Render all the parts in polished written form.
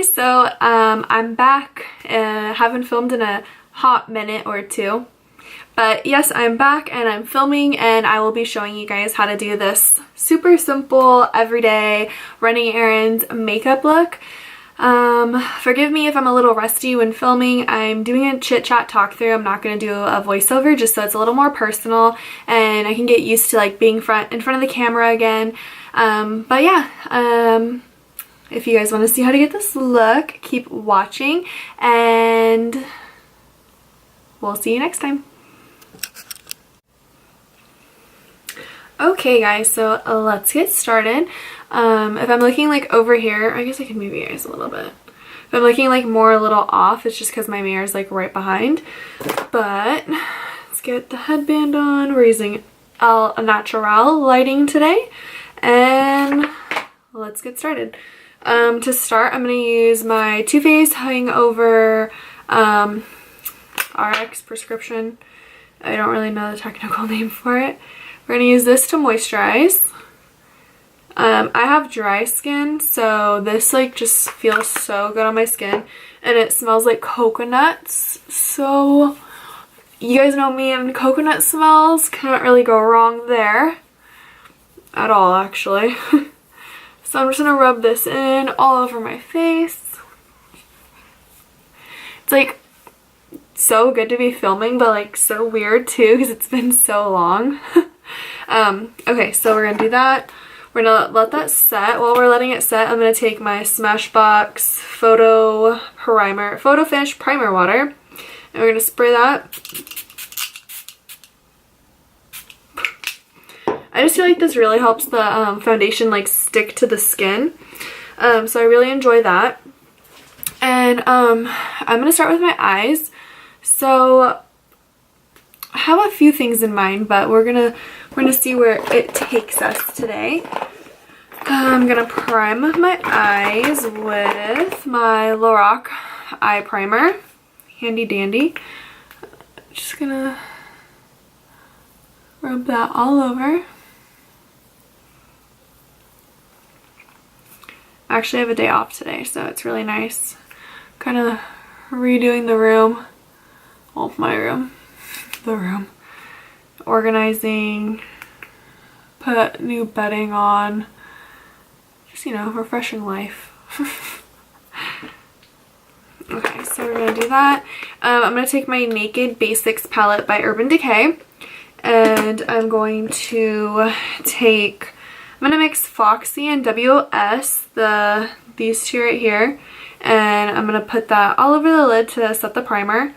guys, so I'm back. Haven't filmed in a hot minute or two, but yes, I'm back and I'm filming, and I will be showing you guys how to do this super simple everyday running errands makeup look. Forgive me if I'm a little rusty when filming. I'm doing a chit chat talk through. I'm not going to do a voiceover just so it's a little more personal and I can get used to like being in front of the camera again. But yeah, if you guys want to see how to get this look, keep watching and we'll see you next time. Okay guys, so let's get started. If I'm looking like over here, I guess I can move you guys a little bit. If I'm looking like more a little off, it's just because my mirror is like right behind. But let's get the headband on. We're using El Natural lighting today, and let's get started. To start, I'm going to use my Too Faced Hangover RX prescription. I don't really know the technical name for it. We're going to use this to moisturize. I have dry skin, so this like just feels so good on my skin, and it smells like coconuts. So you guys know me and coconut smells, cannot really go wrong there at all actually. So I'm just going to rub this in all over my face. It's like so good to be filming, but like so weird too because it's been so long. Okay, so we're going to do that. We're going to let that set. While we're letting it set, I'm going to take my Smashbox Photo Finish Primer Water, and we're going to spray that. I just feel like this really helps the foundation like stick to the skin, so I really enjoy that. And I'm gonna start with my eyes. So I have a few things in mind, but we're gonna see where it takes us today. I'm gonna prime my eyes with my Lorac eye primer, handy dandy. Just gonna rub that all over. Actually, I have a day off today, so it's really nice. Kind of redoing the room. Well, my room. The room. Organizing. Put new bedding on. Just, you know, refreshing life. Okay, so we're going to do that. I'm going to take my Naked Basics palette by Urban Decay. And I'm going to take... I'm going to mix Foxy and WS, these two right here, and I'm going to put that all over the lid to set the primer.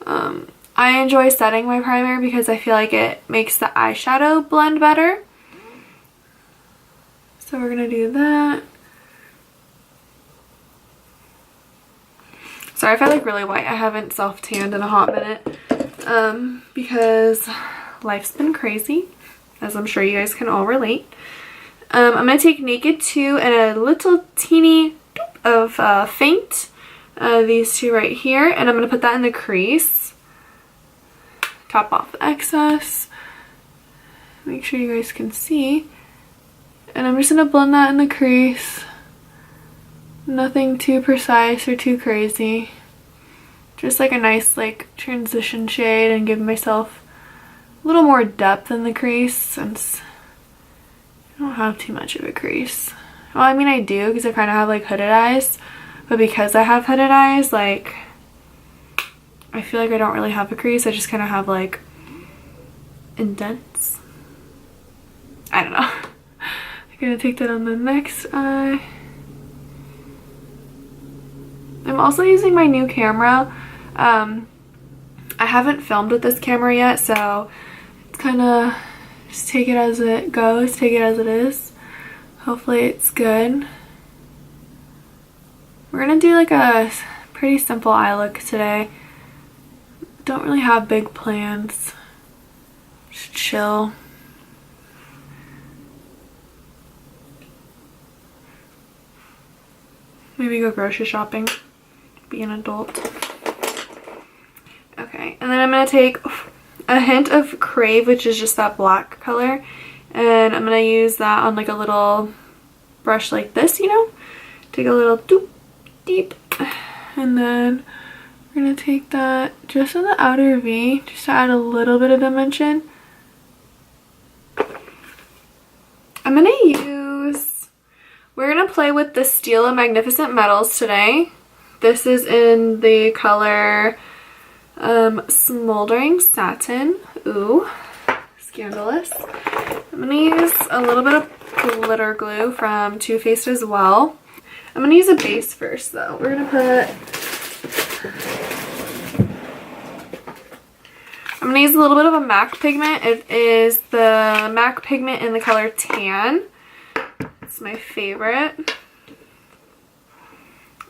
I enjoy setting my primer because I feel like it makes the eyeshadow blend better. So we're going to do that. Sorry if I look really white. I haven't self-tanned in a hot minute because life's been crazy, as I'm sure you guys can all relate. I'm going to take Naked 2 and a little teeny doop of Faint, these two right here, and I'm going to put that in the crease. Top off the excess. Make sure you guys can see. And I'm just going to blend that in the crease. Nothing too precise or too crazy. Just like a nice like transition shade and give myself a little more depth in the crease since I don't have too much of a crease. Well, I mean I do because I kind of have like hooded eyes, but because I have hooded eyes, like I feel like I don't really have a crease. I just kind of have like indents. I don't know. I'm gonna take that on the next eye. I'm also using my new camera. I haven't filmed with this camera yet, so it's kind of just take it as it goes, take it as it is. Hopefully it's good. We're gonna do like a pretty simple eye look today. Don't really have big plans. Just chill. Maybe go grocery shopping. Be an adult. Okay, and then I'm gonna take a hint of Crave, which is just that black color, and I'm gonna use that on like a little brush like this, you know? Take a little doop, deep. And then we're gonna take that just in the outer V, just to add a little bit of dimension. We're gonna play with the Steel and Magnificent Metals today. This is in the color Smoldering Satin. Ooh, scandalous. I'm gonna use a little bit of glitter glue from Too Faced as well. I'm gonna use a base first though. We're gonna put, I'm gonna use a little bit of a MAC pigment. It is the MAC pigment in the color Tan. It's my favorite.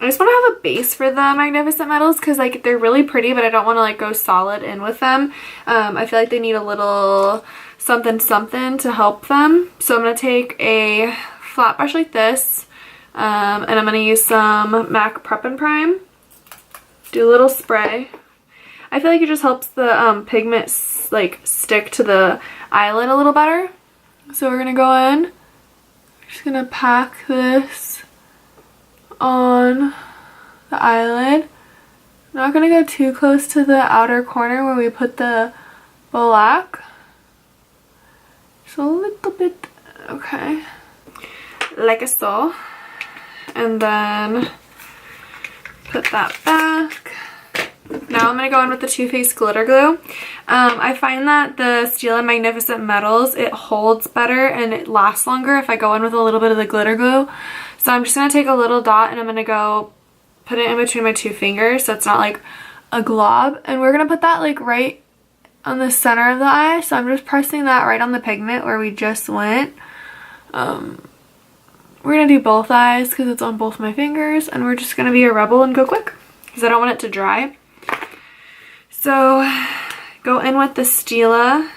I just want to have a base for the Magnificent Metals because like they're really pretty, but I don't want to like go solid in with them. I feel like they need a little something something to help them. So I'm going to take a flat brush like this, and I'm going to use some MAC Prep and Prime. Do a little spray. I feel like it just helps the pigment like stick to the eyelid a little better. So we're going to go in. Just gonna pack this on the eyelid. I'm not gonna go too close to the outer corner where we put the black. Just a little bit, okay. Like so. And then put that back. Now I'm going to go in with the Too Faced Glitter Glue. I find that the Steel and Magnificent Metals, it holds better and it lasts longer if I go in with a little bit of the glitter glue. So I'm just going to take a little dot and I'm going to go put it in between my two fingers so it's not like a glob. And we're going to put that like right on the center of the eye. So I'm just pressing that right on the pigment where we just went. We're going to do both eyes because it's on both my fingers, and we're just going to be a rebel and go quick because I don't want it to dry. So go in with the Stila,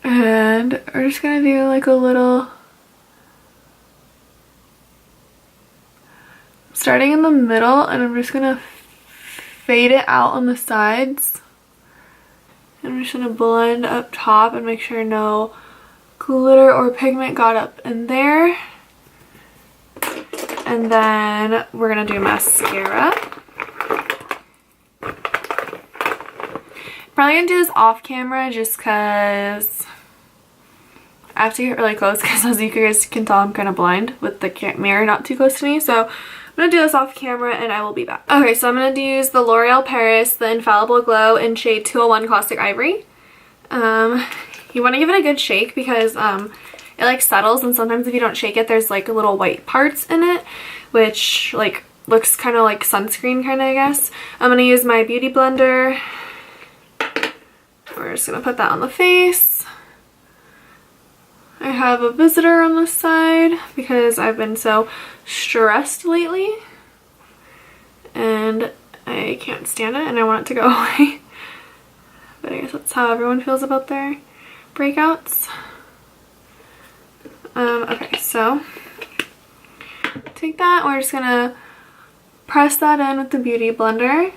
and we're just gonna do like a little, starting in the middle, and I'm just gonna fade it out on the sides. I'm just gonna blend up top and make sure no glitter or pigment got up in there. And then we're gonna do mascara. Probably gonna do this off camera just because I have to get really close because as you guys can tell I'm kind of blind with the mirror not too close to me. So I'm gonna do this off camera and I will be back. Okay, so I'm gonna use the L'Oreal Paris, the Infallible Glow in shade 201 Caustic Ivory. You want to give it a good shake because it like settles, and sometimes if you don't shake it there's like little white parts in it which like looks kind of like sunscreen kind of, I guess. I'm gonna use my beauty blender. We're just gonna put that on the face. I have a visitor on this side because I've been so stressed lately and I can't stand it and I want it to go away. But I guess that's how everyone feels about their breakouts. Okay, so take that. We're just gonna press that in with the beauty blender.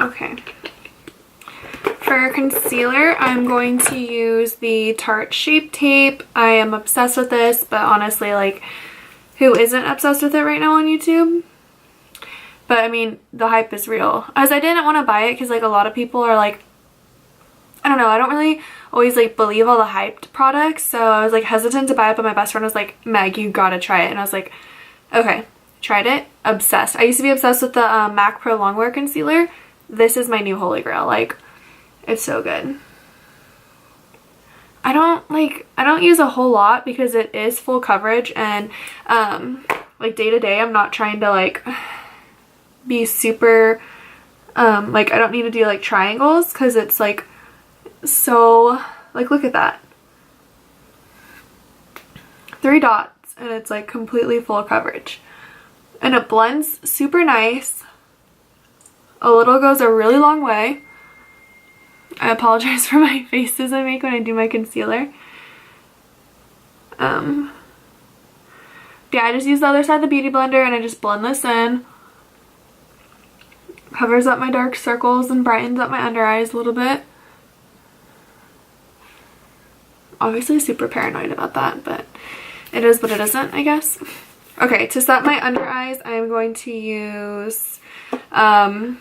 Okay. For concealer, I'm going to use the Tarte Shape Tape. I am obsessed with this, but honestly, like, who isn't obsessed with it right now on YouTube? But I mean, the hype is real. As I didn't want to buy it because like a lot of people are like, I don't know, I don't really always like believe all the hyped products, so I was like hesitant to buy it, but my best friend was like, Meg, you gotta try it. And I was like, okay, tried it, obsessed. I used to be obsessed with the MAC Pro Longwear Concealer. This is my new holy grail. Like, it's so good. I don't use a whole lot because it is full coverage, and like day to day I'm not trying to like be super like I don't need to do like triangles because it's like so like look at that, 3 dots and it's like completely full coverage and it blends super nice. A little goes a really long way. I apologize for my faces I make when I do my concealer. Yeah, I just use the other side of the Beauty Blender and I just blend this in. Covers up my dark circles and brightens up my under eyes a little bit. Obviously super paranoid about that, but it is what it isn't, I guess. Okay, to set my under eyes, I'm going to use Airspun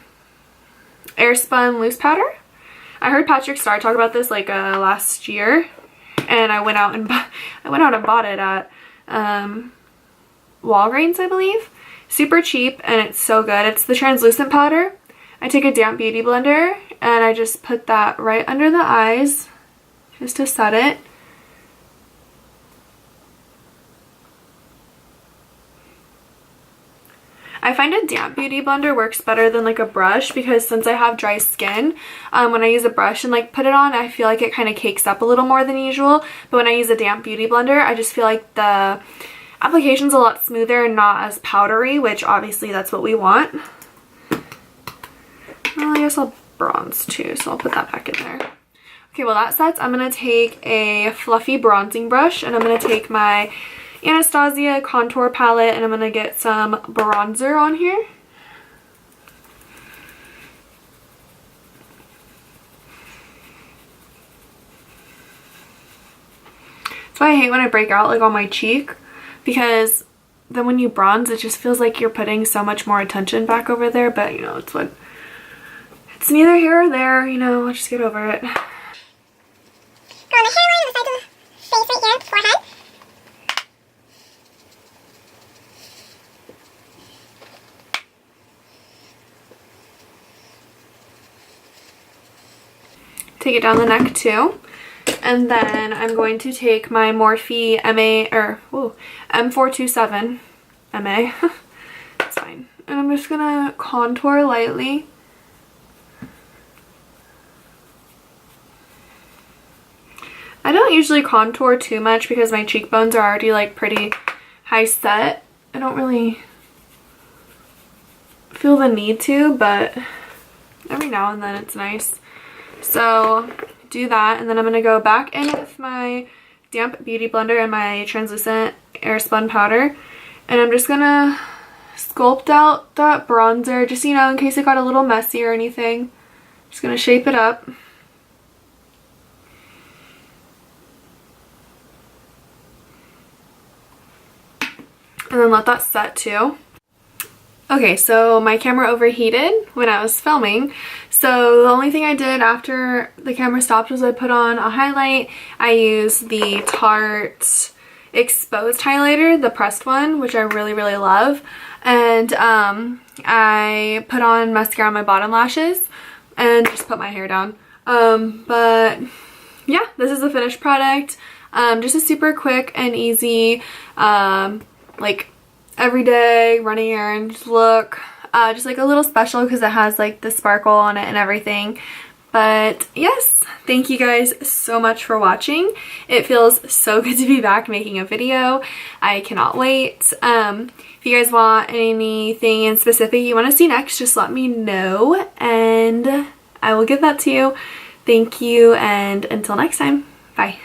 loose powder. I heard Patrick Starr talk about this like last year, and I went out and bought it at Walgreens, I believe. Super cheap, and it's so good. It's the translucent powder. I take a damp beauty blender and I just put that right under the eyes just to set it. I find a damp beauty blender works better than like a brush, because since I have dry skin, when I use a brush and like put it on, I feel like it kind of cakes up a little more than usual. But when I use a damp beauty blender, I just feel like the application's a lot smoother and not as powdery, which obviously that's what we want. Well, I guess I'll bronze too, so I'll put that back in there. Okay, well that sets, I'm going to take a fluffy bronzing brush and I'm going to take my Anastasia contour palette and I'm going to get some bronzer on here. That's why I hate when I break out like on my cheek, because then when you bronze it just feels like you're putting so much more attention back over there, but you know, it's neither here or there, you know, I'll just get over it. On the hairline on the side of the face right here, forehead. Take it down the neck too. And then I'm going to take my Morphe M427 MA. It's fine. And I'm just gonna contour lightly. I don't usually contour too much because my cheekbones are already like pretty high set. I don't really feel the need to, but every now and then it's nice. So do that, and then I'm going to go back in with my damp beauty blender and my translucent Airspun powder, and I'm just going to sculpt out that bronzer, just, you know, in case it got a little messy or anything. Just going to shape it up. And then let that set too. Okay, so my camera overheated when I was filming, so the only thing I did after the camera stopped was I put on a highlight. I used the Tarte Exposed highlighter, the pressed one, which I really, really love, and I put on mascara on my bottom lashes and just put my hair down. But yeah, this is the finished product. Just a super quick and easy like everyday running errands look, just like a little special because it has like the sparkle on it and everything. But yes, thank you guys so much for watching. It feels so good to be back making a video. I cannot wait. If you guys want anything in specific you want to see next, just let me know and I will give that to you. Thank you, and until next time, bye.